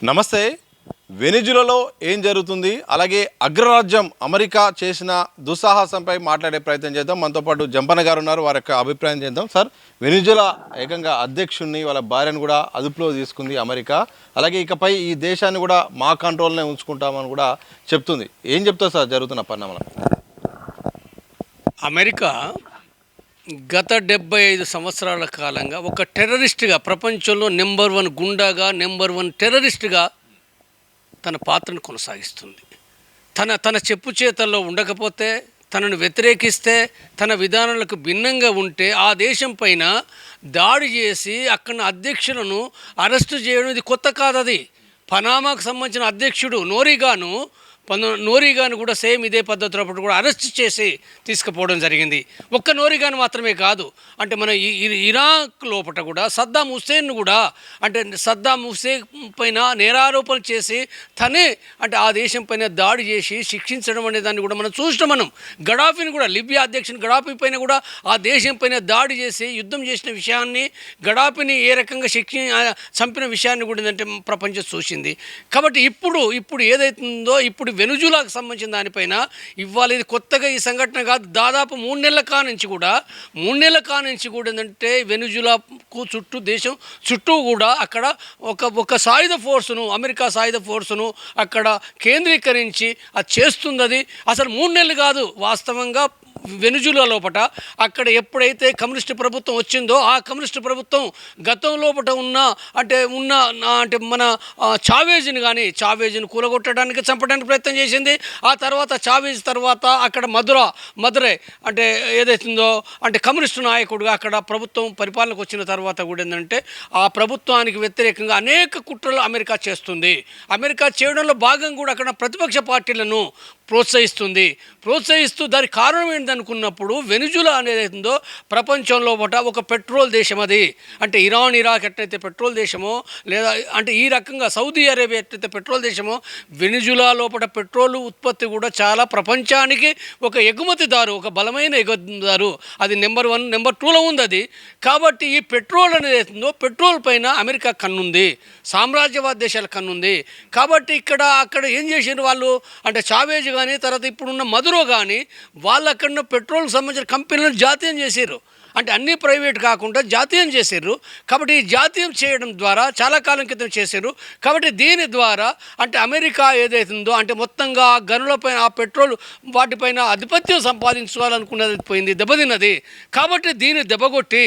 నమస్తే. వెనిజులాలో ఏం జరుగుతుంది, అలాగే అగ్రరాజ్యం అమెరికా చేసిన దుస్సాహసంపై మాట్లాడే ప్రయత్నం చేద్దాం. మనతో పాటు జంపన్న గారు ఉన్నారు, వారి యొక్క అభిప్రాయం చేద్దాం. సార్, వెనిజులా ఏకంగా అధ్యక్షుడిని వాళ్ళ భార్యను కూడా అదుపులో తీసుకుంది అమెరికా. అలాగే ఇకపై ఈ దేశాన్ని కూడా మా కంట్రోల్నే ఉంచుకుంటామని కూడా చెప్తుంది. ఏం చెప్తారు సార్ జరుగుతున్న పరిణామాలు? అమెరికా గత 75 సంవత్సరాల కాలంగా ఒక టెర్రరిస్ట్గా, ప్రపంచంలో నెంబర్ 1 గుండాగా, నెంబర్ 1 టెర్రరిస్ట్గా తన పాత్రను కొనసాగిస్తుంది. తన చెప్పు చేతల్లో ఉండకపోతే, తనను వ్యతిరేకిస్తే, తన విధానాలకు భిన్నంగా ఉంటే ఆ దేశం పైన దాడి చేసి అక్కడ అధ్యక్షులను అరెస్టు చేయడం ఇది కొత్త కాదు. అది పనామాకు సంబంధించిన అధ్యక్షుడు నోరిగాను కూడా సేమ్ ఇదే పద్ధతిలో కూడా అరెస్ట్ చేసి తీసుకుపోవడం జరిగింది. ఒక్క నోరిగాను మాత్రమే కాదు, అంటే మన ఇరాక్ లోపల కూడా సద్దాం హుస్సేన్ను కూడా, అంటే సద్దాం హుస్సేన్ పైన నేరారోపణలు చేసి తనే అంటే ఆ దేశం పైన దాడి చేసి శిక్షించడం అనే దాన్ని కూడా మనం చూసినాం. మనం గడాఫీని కూడా, లిబియా అధ్యక్షుని గడాఫీ పైన కూడా ఆ దేశం పైన దాడి చేసి యుద్ధం చేసిన విషయాన్ని, గడాఫీని ఏ రకంగా చంపిన విషయాన్ని కూడా ఏంటంటే ప్రపంచం చూసింది. కాబట్టి ఇప్పుడు ఏదైతుందో, ఇప్పుడు వెనుజులాకు సంబంధించిన దానిపైన ఇవాళ ఇది కొత్తగా ఈ సంఘటన కాదు. దాదాపు 3 నెలల కానుంచి కూడా ఏంటంటే వెనుజులాకు దేశం చుట్టూ కూడా అక్కడ ఒక సాయుధ ఫోర్సును, అమెరికా సాయుధ ఫోర్సును అక్కడ కేంద్రీకరించి అది చేస్తుంది. అది అసలు 3 నెలలు కాదు. వాస్తవంగా వెనుజులా లోపల అక్కడ ఎప్పుడైతే కమ్యూనిస్టు ప్రభుత్వం వచ్చిందో, ఆ కమ్యూనిస్టు ప్రభుత్వం గతం లోపల అంటే మన చావేజ్ని కూలగొట్టడానికి, చంపడానికి ప్రయత్నం చేసింది. ఆ తర్వాత చావేజ్ తర్వాత అక్కడ మదురై అంటే ఏదైతుందో అంటే కమ్యూనిస్టు నాయకుడుగా అక్కడ ప్రభుత్వం పరిపాలనకు వచ్చిన తర్వాత కూడా ఏంటంటే ఆ ప్రభుత్వానికి వ్యతిరేకంగా అనేక కుట్రలు అమెరికా చేస్తుంది. అమెరికా చేయడంలో భాగంగా కూడా అక్కడ ప్రతిపక్ష పార్టీలను ప్రోత్సహిస్తూ దానికి కారణం ఏంటనుకున్నప్పుడు, వెనుజులా అనేది అవుతుందో ప్రపంచంలో ఒక పెట్రోల్ దేశం. అది అంటే ఇరాన్, ఇరాక్ ఎట్లయితే పెట్రోల్ దేశమో, లేదా అంటే ఈ రకంగా సౌదీ అరేబియా ఎట్లయితే పెట్రోల్ దేశమో, వెనుజులా లోపల పెట్రోల్ ఉత్పత్తి కూడా చాలా ప్రపంచానికి ఒక ఎగుమతిదారు, ఒక బలమైన ఎగుమతిదారు. అది నెంబర్ 1, నెంబర్ 2లో ఉంది అది. కాబట్టి ఈ పెట్రోల్ అనేది అవుతుందో, పెట్రోల్ పైన అమెరికా కన్నుంది, సామ్రాజ్యవాద దేశాల కన్నుంది. కాబట్టి అక్కడ ఏం చేసారు వాళ్ళు అంటే చావేజ్ కానీ, తర్వాత ఇప్పుడున్న మదురో కానీ, వాళ్ళు అక్కడ పెట్రోల్కి సంబంధించిన కంపెనీలను జాతీయం చేశారు. అంటే అన్నీ ప్రైవేట్ కాకుండా జాతీయం చేశారు. కాబట్టి ఈ జాతీయం చేయడం ద్వారా చాలా కాలం క్రితం చేశారు. కాబట్టి దీని ద్వారా అంటే అమెరికా ఏదైతుందో అంటే మొత్తంగా ఆ గనులపైన, ఆ పెట్రోల్ వాటిపైన ఆధిపత్యం సంపాదించుకోవాలనుకున్నది పోయింది, దెబ్బతిన్నది. కాబట్టి దీన్ని దెబ్బగొట్టి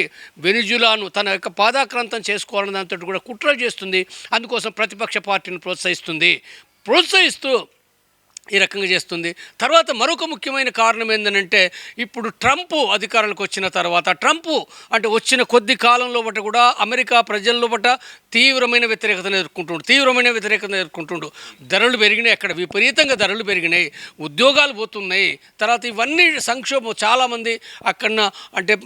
వెనిజులాను తన యొక్క పాదాక్రాంతం చేసుకోవాలని దాంతో కూడా కుట్రలు చేస్తుంది. అందుకోసం ప్రతిపక్ష పార్టీని ప్రోత్సహిస్తూ ఈ రకంగా చేస్తుంది. తర్వాత మరొక ముఖ్యమైన కారణం ఏంటంటే, ఇప్పుడు ట్రంప్ అధికారంలోకి వచ్చిన తర్వాత, ట్రంప్ అంటే వచ్చిన కొద్ది కాలంలో బట్ట కూడా అమెరికా ప్రజల్లో బట్ట తీవ్రమైన వ్యతిరేకతను ఎదుర్కొంటుండు. ధరలు పెరిగినాయి, అక్కడ విపరీతంగా ధరలు పెరిగినాయి, ఉద్యోగాలు పోతున్నాయి. తర్వాత ఇవన్నీ సంక్షోభం. చాలామంది అక్కడ అంటే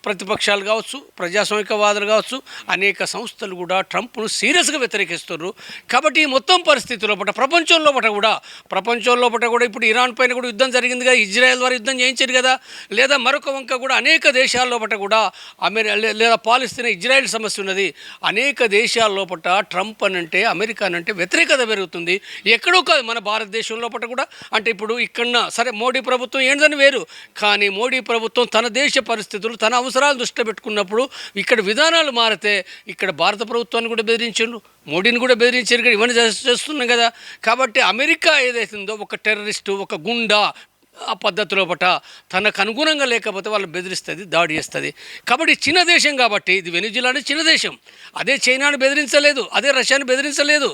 ప్రతిపక్షాలు కావచ్చు, ప్రజాస్వామికవాదులు కావచ్చు, అనేక సంస్థలు కూడా ట్రంప్ను సీరియస్గా వ్యతిరేకిస్తున్నారు. కాబట్టి ఈ మొత్తం పరిస్థితుల్లో బట్ట ప్రపంచంలో కూడా ఇప్పుడు ఇరాన్ పైన కూడా యుద్ధం జరిగింది కదా, ఇజ్రాయెల్ ద్వారా యుద్ధం చేయించారు కదా, లేదా మరొక వంక కూడా అనేక దేశాల్లో కూడా లేదా పాలస్తీనా ఇజ్రాయెల్ సమస్య ఉన్నది. అనేక దేశాల్లో ట్రంప్ అనంటే, అమెరికా అనంటే వ్యతిరేకత పెరుగుతుంది. ఎక్కడో కాదు, మన భారతదేశంలో కూడా అంటే ఇప్పుడు ఇక్కడ సరే మోడీ ప్రభుత్వం ఏంటని వేరు, కానీ మోడీ ప్రభుత్వం తన దేశ పరిస్థితులు, తన అవసరాలు దృష్టిలో పెట్టుకున్నప్పుడు ఇక్కడ విధానాలు మారితే ఇక్కడ భారత ప్రభుత్వాన్ని కూడా బెదిరించారు, మోడీని కూడా బెదిరించారు కదా, ఇవన్నీ చేస్తున్నాం కదా. కాబట్టి అమెరికా ఏదైతుందో ఒక టెర్రరిస్టు, ఒక గుండా ఆ పద్ధతిలో తనకు అనుగుణంగా లేకపోతే వాళ్ళు బెదిరిస్తుంది, దాడి చేస్తుంది. కాబట్టి చిన్న దేశం, కాబట్టి ఇది వెనిజులా అనేది చిన్న దేశం. అదే చైనాను బెదిరించలేదు, అదే రష్యాను బెదిరించలేదు,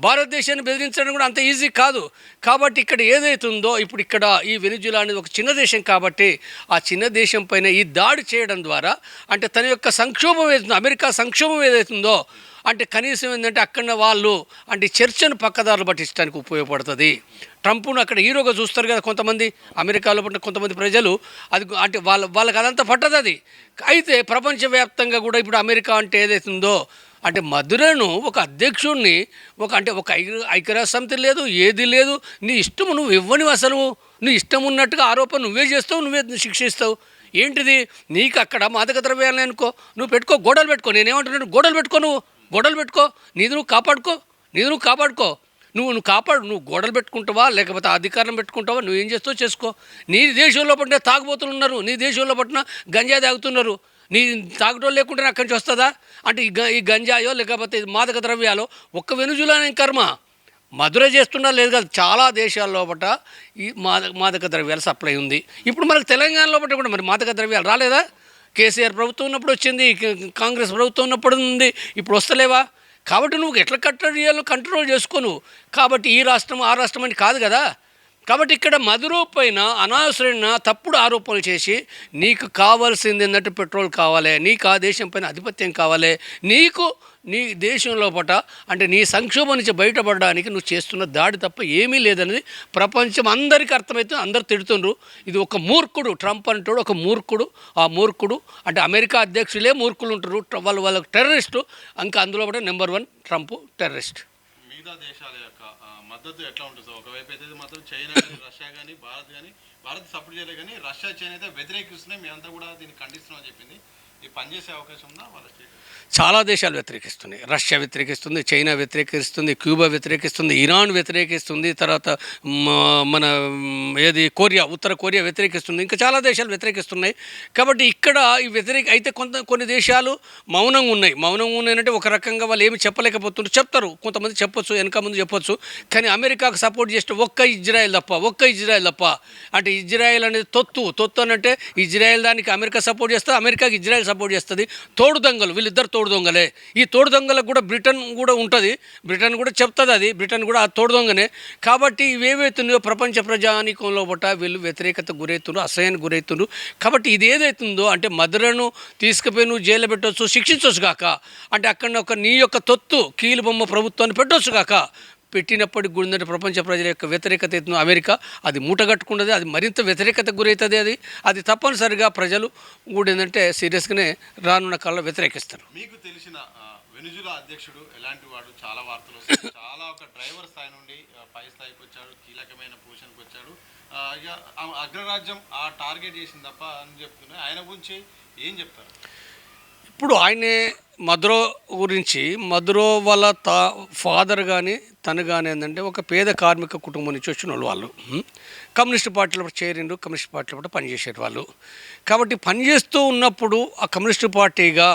భారతదేశాన్ని బెదిరించడం కూడా అంత ఈజీ కాదు. కాబట్టి ఇక్కడ ఏదైతుందో ఇప్పుడు ఇక్కడ ఈ వెనిజులా అనేది ఒక చిన్న దేశం. కాబట్టి ఆ చిన్న దేశం పైన ఈ దాడి చేయడం ద్వారా అంటే తన యొక్క సంక్షోభం ఏదైతుందో, అమెరికా సంక్షోభం ఏదైతుందో అంటే కనీసం ఏంటంటే అక్కడ వాళ్ళు అంటే చర్చను పక్కదారులు పట్టించడానికి ఉపయోగపడుతుంది. ట్రంప్ను అక్కడ హీరోగా చూస్తారు కదా కొంతమంది, అమెరికాలో పట్టిన కొంతమంది ప్రజలు. అది అంటే వాళ్ళకి అదంతా పట్టదు అది. అయితే ప్రపంచవ్యాప్తంగా కూడా ఇప్పుడు అమెరికా అంటే ఏదైతుందో అంటే మధురను ఒక అధ్యక్షుడిని ఒక ఐక్యరాజ్య సమితి లేదు, ఏది లేదు, నీ ఇష్టము నువ్వు ఇవ్వనివి, అసలు నీ ఇష్టం ఉన్నట్టుగా ఆరోపణ నువ్వే చేస్తావు, నువ్వే శిక్షిస్తావు. ఏంటిది నీకు అక్కడ మాదక ద్రవ్యాలని అనుకో, నువ్వు పెట్టుకో, గోడలు పెట్టుకో. నేనేమంటున్నాను, గోడలు పెట్టుకో, నువ్వు గోడలు పెట్టుకో, నీది నువ్వు కాపాడుకో, నువ్వు కాపాడుకో. నువ్వు కాపాడు. నువ్వు గోడలు పెట్టుకుంటావా, లేకపోతే అధికారం పెట్టుకుంటావా, నువ్వు ఏం చేస్తావు చేసుకో. నీ దేశంలో పట్టిన తాగుబోతులు ఉన్నారు, నీ దేశంలో పట్టిన గంజా తాగుతున్నారు. నీ తాగటం లేకుంటే అక్కడి నుంచి వస్తుందా? అంటే ఈ గంజాయో లేకపోతే మాదక ద్రవ్యాలో ఒక్క వెనుజులానే కర్మ. మధుర చేస్తున్నా లేదు కదా, చాలా దేశాల్లో పట్ట ఈ మాదక ద్రవ్యాలు సప్లై ఉంది. ఇప్పుడు మనకు తెలంగాణలో పట్ల కూడా మరి మాదక ద్రవ్యాలు రాలేదా? కేసీఆర్ ప్రభుత్వం ఉన్నప్పుడు వచ్చింది, కాంగ్రెస్ ప్రభుత్వం ఉన్నప్పుడు ఉంది, ఇప్పుడు వస్తలేవా? కాబట్టి నువ్వు ఎట్లా కట్టడి చేయాలో కంట్రోల్ చేసుకోను. కాబట్టి ఈ రాష్ట్రం ఆ రాష్ట్రం అని కాదు కదా. కాబట్టి ఇక్కడ మధురో పైన అనవసరమైన తప్పుడు ఆరోపణలు చేసి నీకు కావాల్సింది ఏంటంటే పెట్రోల్ కావాలి, నీకు ఆ దేశం పైన ఆధిపత్యం కావాలి, నీకు నీ దేశంలో పట అంటే నీ సంక్షోభం నుంచి బయటపడడానికి నువ్వు చేస్తున్న దాడి తప్ప ఏమీ లేదనేది ప్రపంచం అందరికీ అర్థమవుతుంది. అందరు తిడుతుండ్రు. ఇది ఒక మూర్ఖుడు, ట్రంప్ అంటాడు ఒక మూర్ఖుడు. ఆ మూర్ఖుడు అంటే అమెరికా అధ్యక్షులే మూర్ఖులు ఉంటారు, వాళ్ళకు టెర్రరిస్టు. ఇంకా అందులో కూడా నెంబర్ 1 ట్రంప్ టెర్రరిస్ట్. మిగతా దేశాల యొక్క మద్దతు ఎట్లా ఉంటుంది? ఒకవైపు అయితే మాత్రం చైనా కానీ రష్యా కానీ భారత్ సపోర్ట్ చేయలేదు, కానీ రష్యా చైనా అయితే వ్యతిరేకిస్తున్నాయి, మేమంతా కూడా దీన్ని ఖండిస్తున్నాం అని చెప్పింది. ఇది పనిచేసే అవకాశం ఉందా వాళ్ళ స్టేట్? చాలా దేశాలు వ్యతిరేకిస్తున్నాయి. రష్యా వ్యతిరేకిస్తుంది, చైనా వ్యతిరేకిస్తుంది, క్యూబా వ్యతిరేకిస్తుంది, ఇరాన్ వ్యతిరేకిస్తుంది, తర్వాత మన ఏది ఉత్తర కొరియా వ్యతిరేకిస్తుంది, ఇంకా చాలా దేశాలు వ్యతిరేకిస్తున్నాయి. కాబట్టి ఇక్కడ ఈ అయితే కొన్ని దేశాలు మౌనంగా ఉన్నాయంటే ఒక రకంగా వాళ్ళు ఏమి చెప్పలేకపోతున్నారు. చెప్తారు, కొంతమంది చెప్పొచ్చు, వెనక ముందు చెప్పొచ్చు. కానీ అమెరికాకు సపోర్ట్ చేస్తే ఒక్క ఇజ్రాయెల్ తప్ప అంటే ఇజ్రాయెల్ అనేది తొత్తు అని అంటే ఇజ్రాయెల్ దానికి అమెరికా సపోర్ట్ చేస్తుంది, అమెరికాకి ఇజ్రాయెల్ సపోర్ట్ చేస్తుంది. తోడు దొంగలు వీళ్ళిద్దరు, తోడు దొంగలే. ఈ తోడు దొంగలకు కూడా బ్రిటన్ కూడా ఉంటుంది, బ్రిటన్ కూడా చెప్తుంది, అది బ్రిటన్ కూడా ఆ తోడు దొంగనే. కాబట్టి ఇవేవైతున్నాయో ప్రపంచ ప్రజానీకంలో బట్ట వీళ్ళు వ్యతిరేకత గురవుతున్నారు, అసహ్యానికి గురవుతున్నారు. కాబట్టి ఇది ఏదైతుందో అంటే మధురను తీసుకుపోయి నువ్వు జైలు పెట్టవచ్చు, శిక్షించవచ్చు కాక, అంటే అక్కడ నీ యొక్క తొత్తు కీలుబొమ్మ ప్రభుత్వాన్ని పెట్టవచ్చు కాక, పెట్టినప్పటికి కూడా ప్రపంచ ప్రజల యొక్క వ్యతిరేకత అవుతుంది అమెరికా, అది మూటగట్టుకున్నది, అది మరింత వ్యతిరేకతకు గురవుతుంది. అది తప్పనిసరిగా ప్రజలు కూడా ఏంటంటే సీరియస్గానే రానున్న కాలంలో వ్యతిరేకిస్తారు. మీకు తెలిసిన వెనుజులా అధ్యక్షుడు ఎలాంటి వాడు? చాలా వార్తలు చాలా ఒక డ్రైవర్ స్థాయి నుండి పై స్థాయికి వచ్చాడు, కీలకమైన పొజిషన్కి వచ్చాడు. ఇక అగ్రరాజ్యం ఆ టార్గెట్ చేసింది తప్ప అని చెప్తున్నాయి. ఆయన గురించి ఏం చెప్తారు? ఇప్పుడు ఆయనే మధురో గురించి, మధురో వాళ్ళ ఫాదర్ కానీ తను కానీ ఏంటంటే ఒక పేద కార్మిక కుటుంబం నుంచి వచ్చిన వాళ్ళు కమ్యూనిస్ట్ పార్టీలో చేరిండు, కమ్యూనిస్ట్ పార్టీలో పనిచేసేటి వాళ్ళు. కాబట్టి పనిచేస్తూ ఉన్నప్పుడు ఆ కమ్యూనిస్ట్ పార్టీగా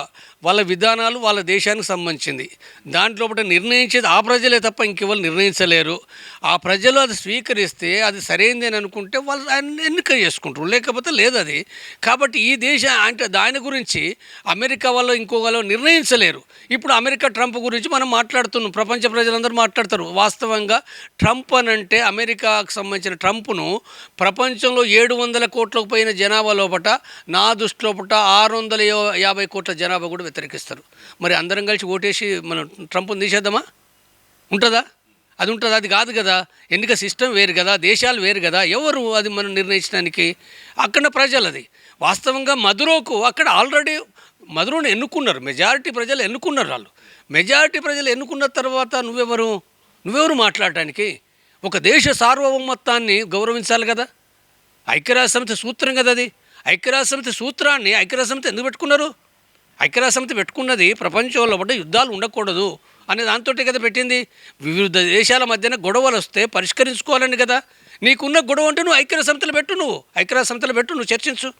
వాళ్ళ విధానాలు వాళ్ళ దేశానికి సంబంధించింది, దాంట్లో నిర్ణయించేది ఆ ప్రజలే తప్ప ఇంకెవరు నిర్ణయించలేరు. ఆ ప్రజలు అది స్వీకరిస్తే అది సరైనది అని అనుకుంటే వాళ్ళు ఆయన ఎన్నిక చేసుకుంటారు, లేకపోతే లేదు అది. కాబట్టి ఈ దేశ అంటే దాని గురించి అమెరికా వాళ్ళు ఇంకో వాళ్ళు నిర్ణయించలేరు. ఇప్పుడు అమెరికా ట్రంప్ గురించి మనం మాట్లాడుతున్నాం, ప్రపంచ ప్రజలందరూ మాట్లాడతారు. వాస్తవంగా ట్రంప్ అని అంటే అమెరికాకు సంబంధించిన ట్రంప్ను ప్రపంచంలో 700 కోట్లకు పైన జనాభా లోపట, నా దృష్టి లోపట 650 కోట్ల జనాభా కూడా వ్యతిరేకిస్తారు. మరి అందరం కలిసి ఓటేసి మనం ట్రంప్ని తీసేద్దామా? ఉంటుందా? అది ఉంటుందా? అది కాదు కదా. ఎన్నిక సిస్టమ్ వేరు కదా, దేశాలు వేరు కదా, ఎవరు అది మనం నిర్ణయించడానికి? అక్కడ ప్రజలు అది వాస్తవంగా మధురోకు అక్కడ ఆల్రెడీ మధురోని ఎన్నుకున్నారు, మెజారిటీ ప్రజలు ఎన్నుకున్నారు. వాళ్ళు మెజారిటీ ప్రజలు ఎన్నుకున్న తర్వాత నువ్వెవరు మాట్లాడటానికి? ఒక దేశ సార్వభౌమత్వాన్ని గౌరవించాలి కదా, ఐక్యరాజ్యసమితి సూత్రం కదా అది. ఐక్యరాజ్యసమితి సూత్రాన్ని ఐక్యరాజ్యసమితి ఎందుకు పెట్టుకున్నారు? ఐక్యరాజ్యసమితి పెట్టుకున్నది ప్రపంచంలో పడ్డ యుద్ధాలు ఉండకూడదు అనే దాంతో కదా పెట్టింది. వివిధ దేశాల మధ్యన గొడవలు వస్తే పరిష్కరించుకోవాలని కదా. నీకున్న గొడవ అంటే నువ్వు ఐక్యరాజ్యసమితిలో పెట్టు, నువ్వు చర్చించు.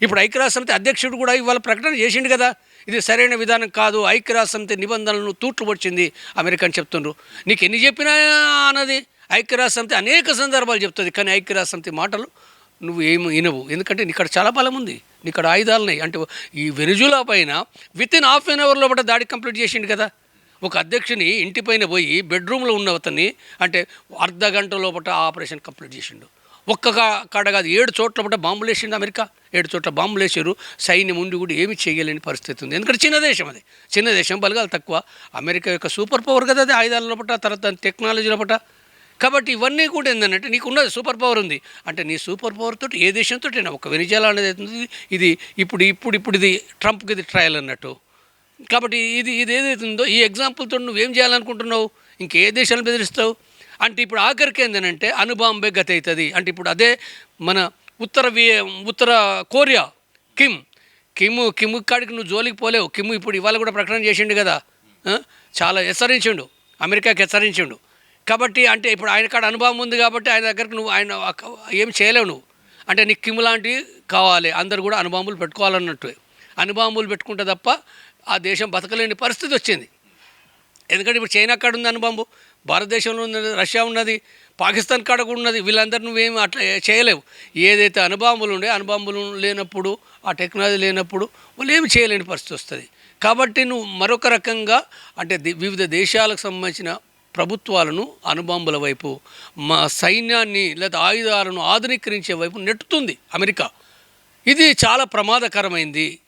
ఇప్పుడు ఐక్యరాజ్యసమితి అధ్యక్షుడు కూడా ఇవాళ ప్రకటన చేసిండు కదా, ఇది సరైన విధానం కాదు, ఐక్యరాజ్యసమితి నిబంధనలను తూట్లు వచ్చింది అమెరికా అని చెప్తుండ్రు. నీకు ఎన్ని చెప్పినా అన్నది ఐక్యరాజ్యసమితి అనేక సందర్భాలు చెప్తుంది, కానీ ఐక్యరాజ్యసమితి మాటలు నువ్వు ఏమి వినవు. ఎందుకంటే ఇక్కడ చాలా బలం ఉంది, ఇక్కడ ఆయుధాలున్నాయి. అంటే ఈ వెనుజులా పైన వితిన్ ½ an hour లోపల దాడి కంప్లీట్ చేసిండు కదా. ఒక అధ్యక్షుని ఇంటిపైన పోయి బెడ్రూమ్లో ఉన్న అతన్ని అంటే అర్ధ గంట లోపల ఆపరేషన్ కంప్లీట్ చేసిండు. ఒక్క కాడ కాదు, 7 చోట్ల పట్ల బాంబులు వేసిండు అమెరికా. 7 చోట్ల బాంబులు వేసారు. సైన్యం ఉండి కూడా ఏమి చేయలేని పరిస్థితి ఉంది. ఎందుకంటే చిన్న దేశం బలగాలు తక్కువ. అమెరికా యొక్క సూపర్ పవర్ కదా అది, ఆయుధాల లోపల, తర్వాత టెక్నాలజీ లోపల. కాబట్టి ఇవన్నీ కూడా ఏంటంటే నీకున్నది సూపర్ పవర్ ఉంది అంటే నీ సూపర్ పవర్ తోటి ఏ దేశంతో ఒక వెనిజులా అనేది అవుతుంది. ఇది ఇప్పుడు ఇది ట్రంప్కి ఇది ట్రయల్ అన్నట్టు. కాబట్టి ఇది ఏదైతుందో ఈ ఎగ్జాంపుల్తో నువ్వేం చేయాలనుకుంటున్నావు? ఇంకే దేశాలను బెదిరిస్తావు అంటే ఇప్పుడు ఆఖరికి ఏంటంటే అణుబాంబే గతి అవుతుంది అంటే ఇప్పుడు అదే మన ఉత్తర కొరియా కిమ్ కాడికి నువ్వు జోలికి పోలేవు. కిమ్ ఇప్పుడు ఇవాళ కూడా ప్రకటన చేసిండు కదా, చాలా హెచ్చరించిండు అమెరికాకి హెచ్చరించిండు. కాబట్టి అంటే ఇప్పుడు ఆయన కాడ అనుభవం ఉంది కాబట్టి ఆయన దగ్గరకు నువ్వు ఆయన ఏం చేయలేవు నువ్వు. అంటే నీకు కిమ్ లాంటివి కావాలి, అందరు కూడా అణుబాంబులు పెట్టుకోవాలన్నట్టు. అణుబాంబులు పెట్టుకుంటే తప్ప ఆ దేశం బతకలేని పరిస్థితి వచ్చింది. ఎందుకంటే ఇప్పుడు చైనా కాడ ఉంది అణుబాంబు, భారతదేశంలో ఉన్నది, రష్యా ఉన్నది, పాకిస్తాన్ కాడ కూడా ఉన్నది. వీళ్ళందరూ నువ్వేమి అట్లా చేయలేవు. ఏదైతే అణుబాంబులు అణుబాంబులు లేనప్పుడు, ఆ టెక్నాలజీ లేనప్పుడు వాళ్ళు ఏమి చేయలేని పరిస్థితి వస్తుంది. కాబట్టి నువ్వు మరొక రకంగా అంటే వివిధ దేశాలకు సంబంధించిన ప్రభుత్వాలను అణుబాంబుల వైపు, మా సైన్యాన్ని లేదా ఆయుధాలను ఆధునీకరించే వైపు నెట్టుతుంది అమెరికా. ఇది చాలా ప్రమాదకరమైంది.